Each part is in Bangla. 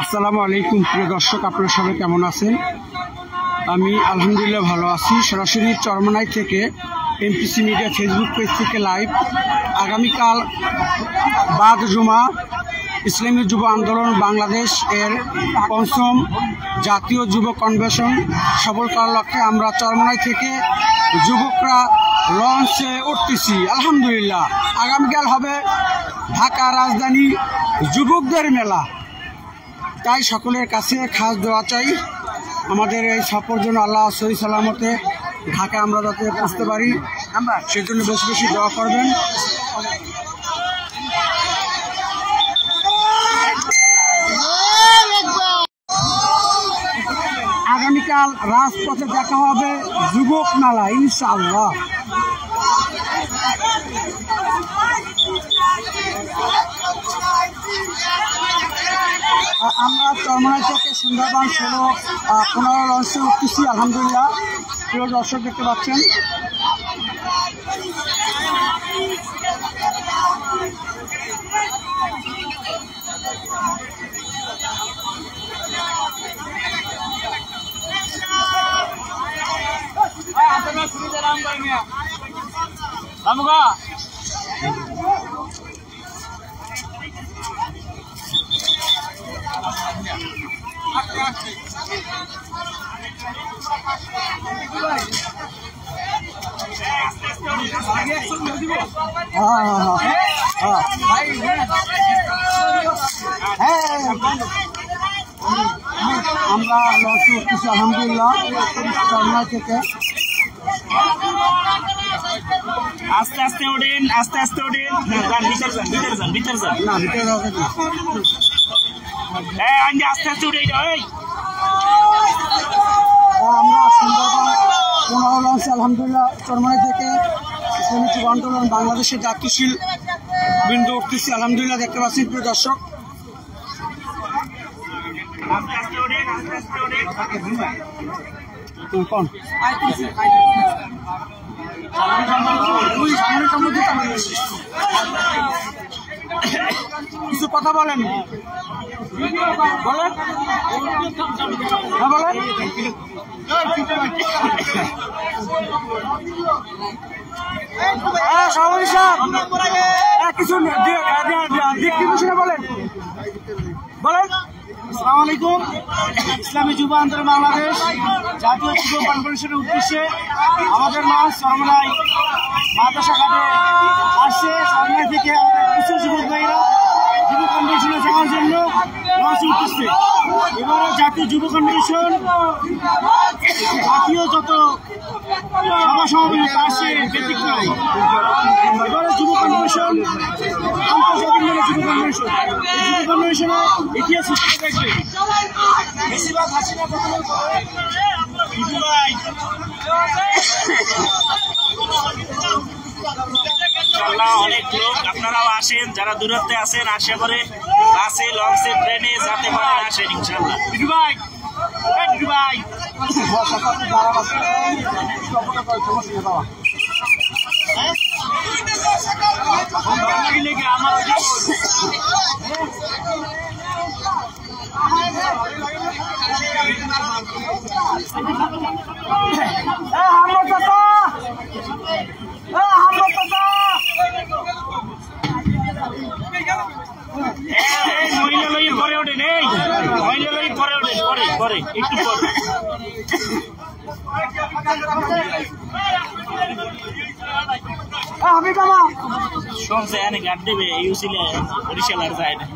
আসসালামু আলাইকুম প্রিয় দর্শক, আপনারা সবাই কেমন আছেন? আমি আলহামদুলিল্লাহ ভালো আছি। সরাসরি চরমনাই থেকে এমপিসি মিডিয়া ফেসবুক পেজ থেকে লাইভ। আগামীকাল বাদ জুমা ইসলামী যুব আন্দোলন বাংলাদেশ এর ৫ম জাতীয় যুব কনভেনশন সফল করার লক্ষ্যে আমরা চরমনাই থেকে যুবকরা লঞ্চে উঠতেছি। আলহামদুলিল্লাহ আগামীকাল হবে ঢাকা রাজধানী যুবকদের মেলা। তাই সকলের কাছে খাস দোয়া চাই আমাদের এই সফর জন্য, আল্লাহ সহি সালামতে ঢাকা আমরা যাতে পৌঁছতে পারি, সেজন্য বেশি বেশি দোয়া করবেন। আগামীকাল রাজপথে দেখা হবে যুবক মেলা ইনশাআল্লাহ। আমরা চরমনাই থেকে সুন্দরবন ১৬-১৫ লঞ্চে উঠতেছি। আলহামদুলিল্লাহ প্রিয় দর্শক দেখতে পাচ্ছেন। আমরা লঞ্চে উঠতেছি আলহামদুলিল্লাহ চরমনাই থেকে। আস্তে আস্তে ওঠেন, আস্তে আস্তে ওঠেন। ভিতরে যান। না ভিতরে যাওয়া যাবে না। আস্তে আস্তে উঠে আমরা সুন্দরবন ১৫ লঞ্চে আলহামদুলিল্লাহ চরমনাই থেকে ইসলামী যুব আন্দোলন বাংলাদেশের দায়িত্বশীল বৃন্দ উঠতেছি আলহামদুলিল্লাহ। দেখতে পাচ্ছেন প্রিয় দর্শক। কিছু কথা বলেন, বলেন বলেন। কিছু বলেন বলেন। আসসালামু আলাইকুম। ইসলামী যুব আন্দোলন বাংলাদেশ জাতীয় যুব কনভেনশনের উদ্দেশ্যে আমাদের লঞ্চ চরমনাই মাদ্রাসা ঘাটে আসছে। চরমনাই থেকে আমাদের কিছু যুবক ভাইরা যুব কনভেনশনে যাওয়ার জন্য লঞ্চ উঠতেছে। এবারে জাতীয় যুব কনভেনশন জাতীয় যত সভা সমাবেশ আসছে ব্যতিক্রম। এবারে যুব কনভেনশন আন্তর্জাতিক মানে যুব কনভেনশন, এই যুব কনভেনশনে ইতিহাস দেখবে বেশিরভাগ হাসিনা অনেক লোক আপনারাও আসেন, যারা দূরত্বে আছেন আশা করে বাসে লঞ্চে ট্রেনে যাতে পারে আসেন ইনশাল্লাহ। ভাই ভাই মহিলা পরে ওঠেন, এই মহিলা পরে ওঠেন, পরে একটু পরে। শুনছে এনে গাট দেবে ইউসিলে বরিশাল আর যায় না।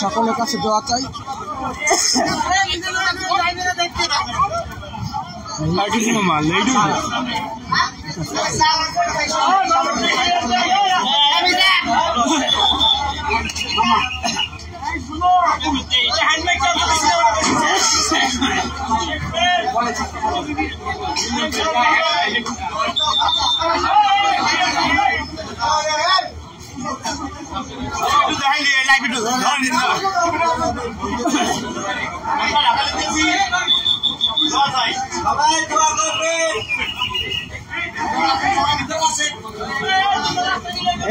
সকলের কাছে দোয়া চাই।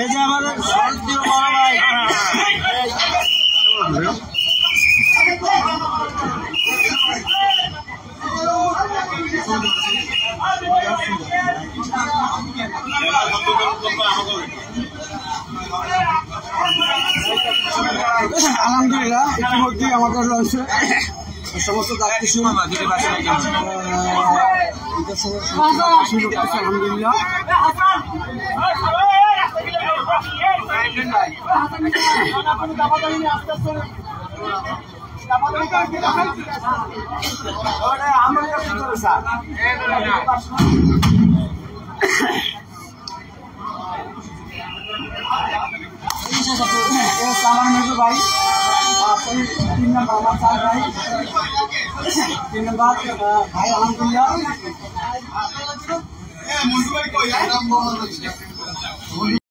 এই যে আমাদের শান্তি বড় ভাই আলহামদুলিল্লাহ ইতিমধ্যে আমাদের লঞ্চে সমস্ত যাত্রী আলহামদুলিল্লাহ আমার মেজো ভাই 3 নম্বর আমার 4 ভাই 3 নম্বর ভাই আলহামদুলিল্লাহ